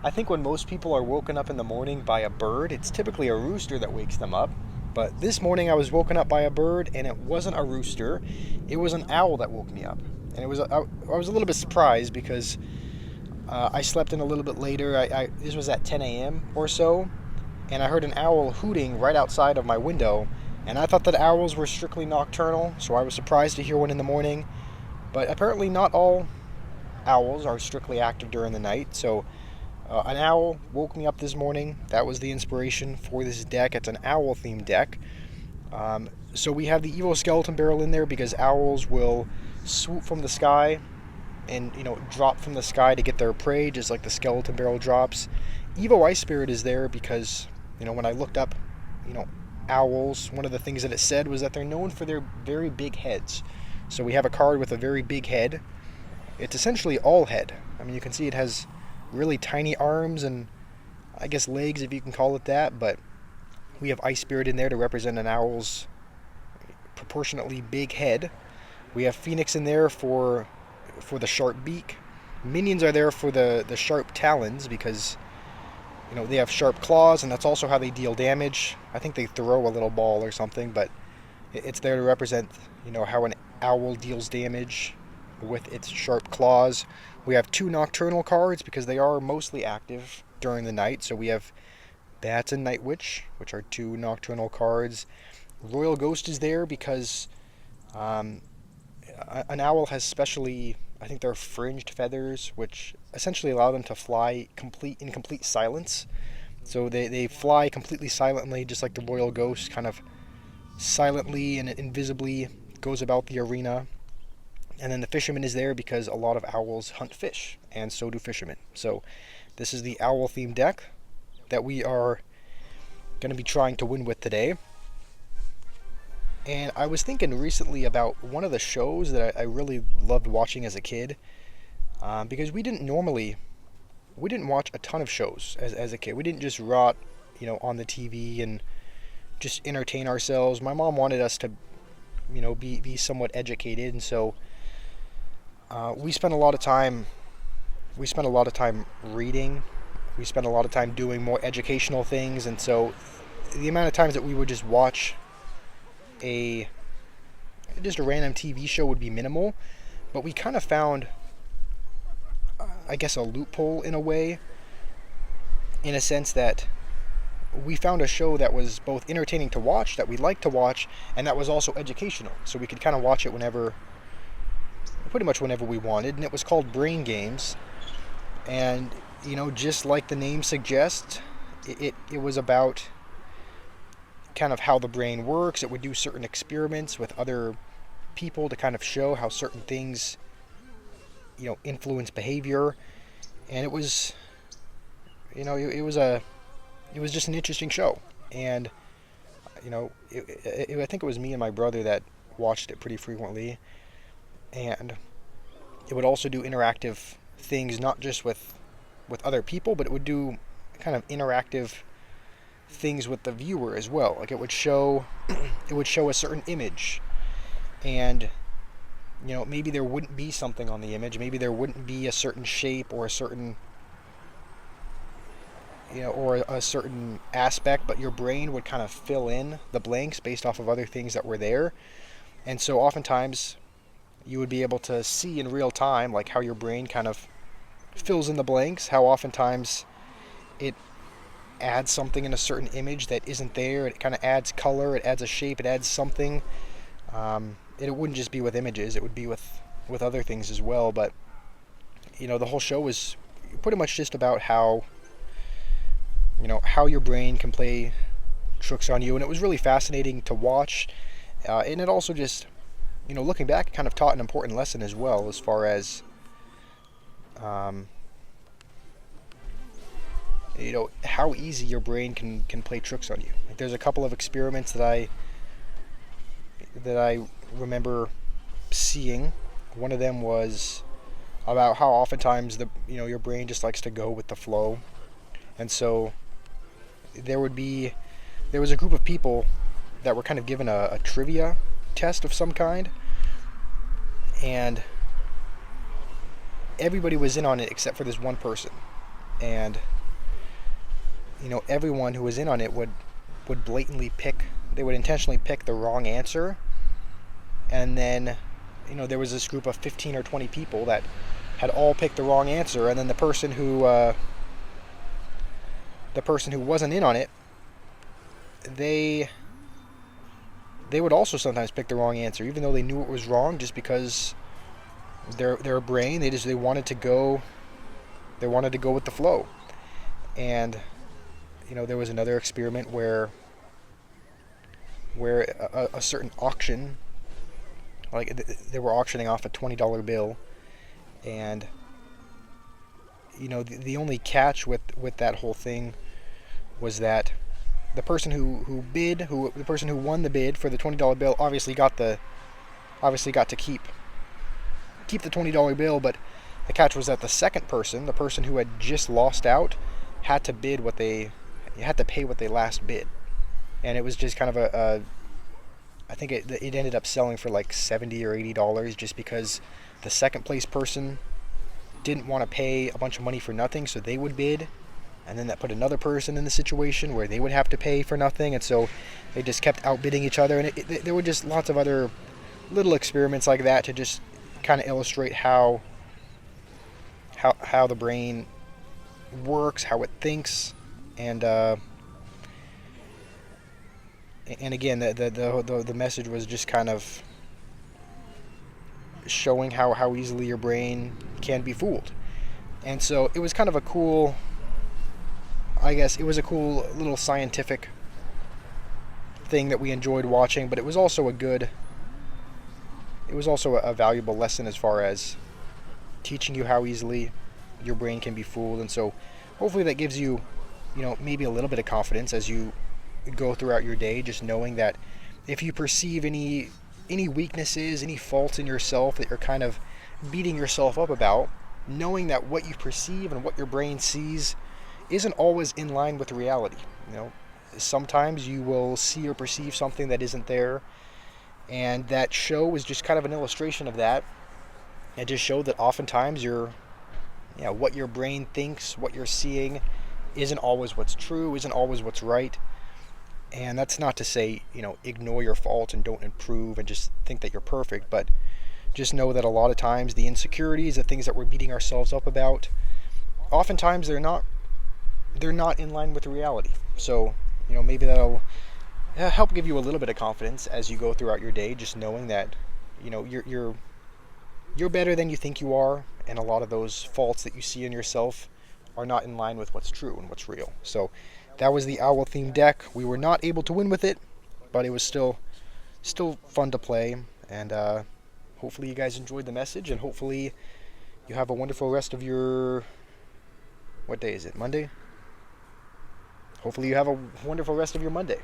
I think when most people are woken up in the morning by a bird, it's typically a rooster that wakes them up. But this morning I was woken up by a bird, and it wasn't a rooster. It was an owl that woke me up. And I was a little bit surprised because I slept in a little bit later. This was at 10 a.m. or so, and I heard an owl hooting right outside of my window. And I thought that owls were strictly nocturnal, so I was surprised to hear one in the morning. But apparently, not all owls are strictly active during the night. So an owl woke me up this morning. That was the inspiration for this deck. It's an owl themed deck. So we have the Evo Skeleton Barrel in there because owls will swoop from the sky and drop from the sky to get their prey, just like the Skeleton Barrel drops. Evo Ice Spirit is there because when I looked up owls, one of the things that it said was that they're known for their very big heads. So we have a card with a very big head. It's essentially all head. I mean, you can see it has really tiny arms and I guess legs, if you can call it that, but we have Ice Spirit in there to represent an owl's proportionately big head. We have Phoenix in there for the sharp beak. Minions are there for the sharp talons because they have sharp claws, and that's also how they deal damage. I think they throw a little ball or something, but it's there to represent how an owl deals damage with its sharp claws. We have two nocturnal cards because they are mostly active during the night. So we have Bats and Night Witch, which are two nocturnal cards. Royal Ghost is there because an owl has specially, I think they're fringed feathers, which essentially allow them to fly in complete silence. So they fly completely silently, just like the Royal Ghost, kind of silently and invisibly goes about the arena. And then the Fisherman is there because a lot of owls hunt fish, and so do fishermen. So this is the owl themed deck that we are going to be trying to win with today. And I was thinking recently about one of the shows that I really loved watching as a kid, because we didn't watch a ton of shows as a kid. We didn't just rot, on the TV and just entertain ourselves. My mom wanted us to, be somewhat educated, and so we spent a lot of time reading. We spent a lot of time doing more educational things, and so the amount of times that we would just watch just a random TV show would be minimal. But we kind of found, I guess, a loophole in a way, in a sense that we found a show that was both entertaining to watch, that we liked to watch, and that was also educational. So we could kind of watch it pretty much whenever we wanted, and it was called Brain Games. And just like the name suggests, it was about kind of how the brain works. It would do certain experiments with other people to kind of show how certain things influence behavior. And it was it was just an interesting show. And I think it was me and my brother that watched it pretty frequently. And it would also do interactive things, not just with other people, but it would do kind of interactive things with the viewer as well. Like it would show a certain image, and maybe there wouldn't be something on the image, maybe there wouldn't be a certain shape or a certain or a certain aspect, but your brain would kind of fill in the blanks based off of other things that were there. And so oftentimes you would be able to see in real time like how your brain kind of fills in the blanks, how oftentimes it adds something in a certain image that isn't there. It kind of adds color, it adds a shape, it adds something. It wouldn't just be with images, it would be with other things as well. But the whole show was pretty much just about how your brain can play tricks on you, and it was really fascinating to watch. And it also just, looking back, it kind of taught an important lesson as well, as far as how easy your brain can play tricks on you. Like, there's a couple of experiments that I remember seeing. One of them was about how oftentimes your brain just likes to go with the flow, and so there was a group of people that were kind of given a trivia test of some kind, and everybody was in on it except for this one person. And everyone who was in on it would blatantly pick, they would intentionally pick the wrong answer. And then, there was this group of 15 or 20 people that had all picked the wrong answer, and then the person who wasn't in on it, they would also sometimes pick the wrong answer, even though they knew it was wrong, just because their brain, they wanted to go with the flow. And there was another experiment where a certain auction, like they were auctioning off a $20 bill, and the only catch with that whole thing was that the person the person who won the bid for the $20 bill obviously got to keep the $20 bill, but the catch was that the second person, the person who had just lost out, had to pay what they last bid. And it was just kind of I think it ended up selling for like $70 or $80, just because the second place person didn't want to pay a bunch of money for nothing, so they would bid, and then that put another person in the situation where they would have to pay for nothing, and so they just kept outbidding each other. And there were just lots of other little experiments like that to just kind of illustrate how the brain works, how it thinks, and again, the message was just kind of showing how easily your brain can be fooled. And so it was kind of a cool, I guess it was a cool little scientific thing that we enjoyed watching, but it was also a valuable lesson as far as teaching you how easily your brain can be fooled. And so hopefully that gives you, maybe a little bit of confidence as you go throughout your day, just knowing that if you perceive any weaknesses, any faults in yourself that you're kind of beating yourself up about, knowing that what you perceive and what your brain sees isn't always in line with reality. Sometimes you will see or perceive something that isn't there, and that show is just kind of an illustration of that. It just showed that oftentimes what your brain thinks, what you're seeing, isn't always what's true, isn't always what's right. And that's not to say, ignore your faults and don't improve and just think that you're perfect, but just know that a lot of times the insecurities, the things that we're beating ourselves up about, oftentimes they're not in line with reality. So, maybe that'll help give you a little bit of confidence as you go throughout your day, just knowing that, you're better than you think you are, and a lot of those faults that you see in yourself are not in line with what's true and what's real. So that was the owl themed deck. We were not able to win with it, but it was still fun to play. And hopefully you guys enjoyed the message, and hopefully you have a wonderful rest of your, what day is it? Monday? Hopefully you have a wonderful rest of your Monday.